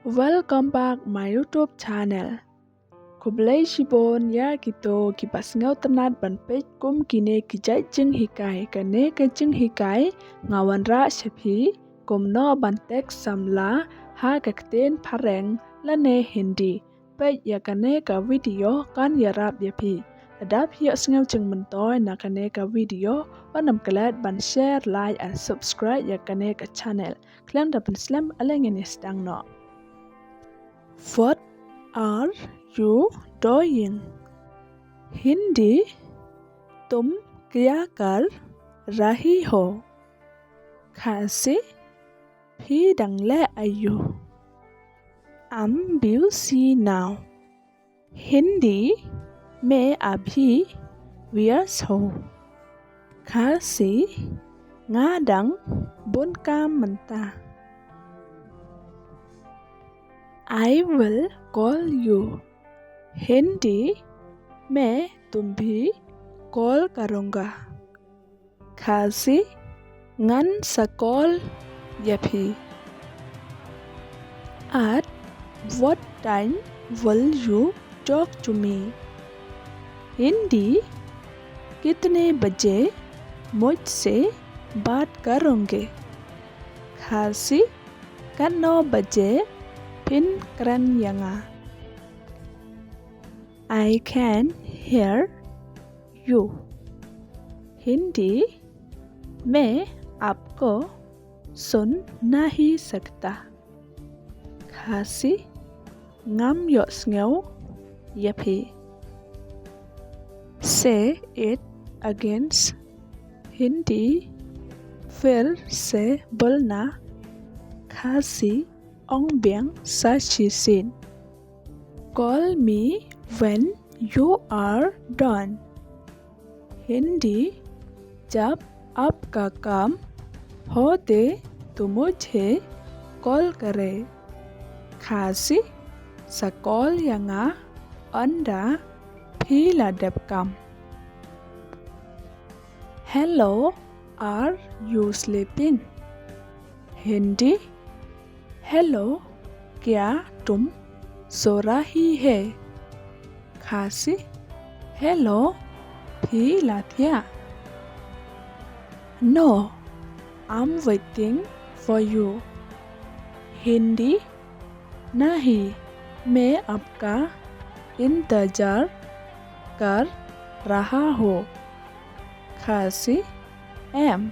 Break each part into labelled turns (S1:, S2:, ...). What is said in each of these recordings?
S1: Welcome back my YouTube channel. Kublai shibon ya kito kipas ngau tenat ban pej kum kine kijai jeng hikai kane ke jeng hikai ngawan ra shapi kum no ban tek samla ha kakten pareng lane hindi pej ya kane ka video kan ya rap ya pi adap hiya sngau jeng mentoy na kane ka video wanam kelet ban share like and subscribe ya kane ka channel klem da ban slam aleng ni stang no. What are you doing? Hindi तुम क्या कर रही हो? खांसी भी डंगले आयु I'm busy now. Hindi मैं अभी व्यस्त हूँ खांसी ngadang bun ka menta I will call you. Hindi मैं तुम्हें कॉल करूँगा खांसी ngan sakol yapi At what time will you talk to me? Hindi कितने बजे मुझसे बात करोगे खांसी kan 9 बजे pin keren yanga I can hear you. Hindi मैं आपको सुन नहीं सकता खांसी ngam yo sngew yapi Say it again. Hindi फिर से बोलना खांसी ong biang sa chi sin Call me when you are done. Hindi जब आपका काम हो दे तो मुझे कॉल करे खांसी sakol yanga anda phila depkam Hello, are you sleeping? Hindi hello क्या तुम सो रही है खांसी हेलो भी लातिया No, I'm waiting for you. Hindi नहीं मैं आपका इंतजार कर रहा हूँ खांसी em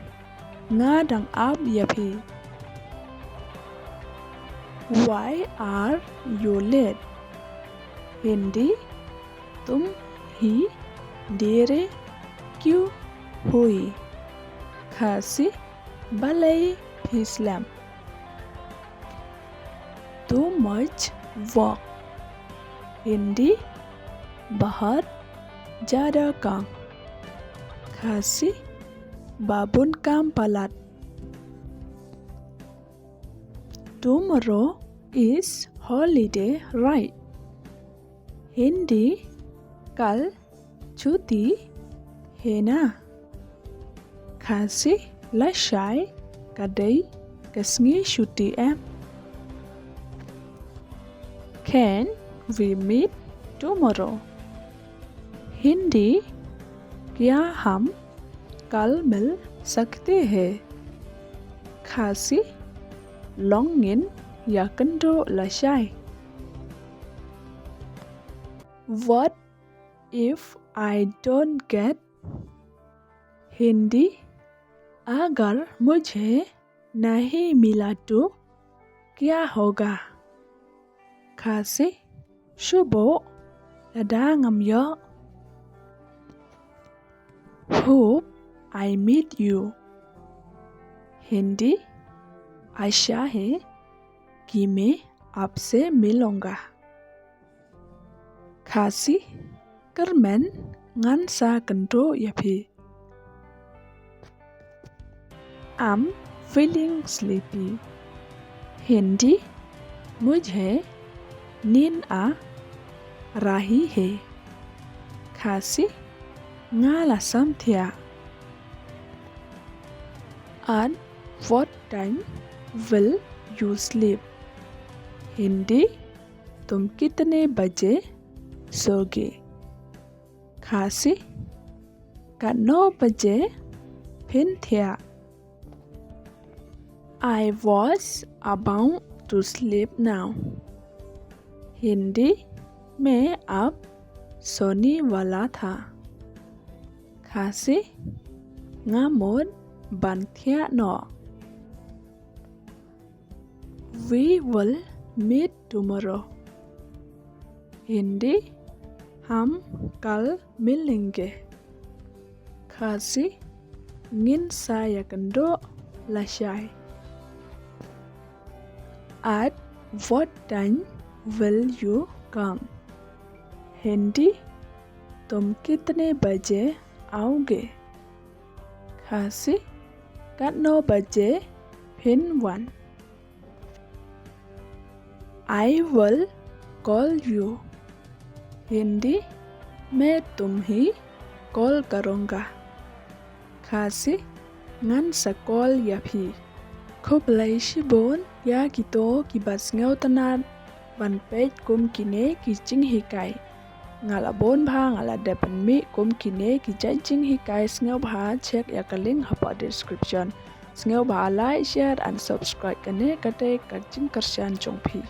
S1: ngadang ab yapi Why are you late? Hindi तुम ही देर क्यों हुई खांसी balay फिसलम Too much work. Hindi बहुत ज़्यादा काम खांसी babun kam palat Tomorrow is holiday, right? Hindi कल छुट्टी है ना खांसी lashai kadai kasngi छुट्टी em Can we meet tomorrow? Hindi क्या हम कल मिल सकते हैं खांसी longin ya kendo lashai What if I don't get? Hindi अगर मुझे नहीं मिला तो क्या होगा खांसी शुभो ladangam yo Hope I meet you. Hindi आशा है कि मैं आपसे मिलूंगा खांसी करमेन ngan sa kendo yapi I'm feeling sleepy. Hindi मुझे नींद आ रही है खांसी ngala samthia At what time will you sleep? Hindi तुम कितने बजे सोगे? खासी cả 9 बजे फिन थिया I was about to sleep now. Hindi मैं अब सोने वाला था. खासी ngamon banthia no. We will meet tomorrow. Hindi हम कल मिलेंगे. खासी ngin saya kendo lasai. At what time will you come? Hindi तुम कितने बजे आओगे? खासी cả 9 बजे फिन 1. I will call you. Hindi मैं तुम्हें कॉल करूँगा. खासी ngan sa call yapi. Khoblai shibon ya kito ki basngau tanan ban page kum kine ki ching hikai. Ngala bon bha ngala depan mi kum kine ki jai ching hikai sngau bha check ya ka link hapa description. Sngau bha like, share and subscribe kane kate ka ching karsyan chong phi.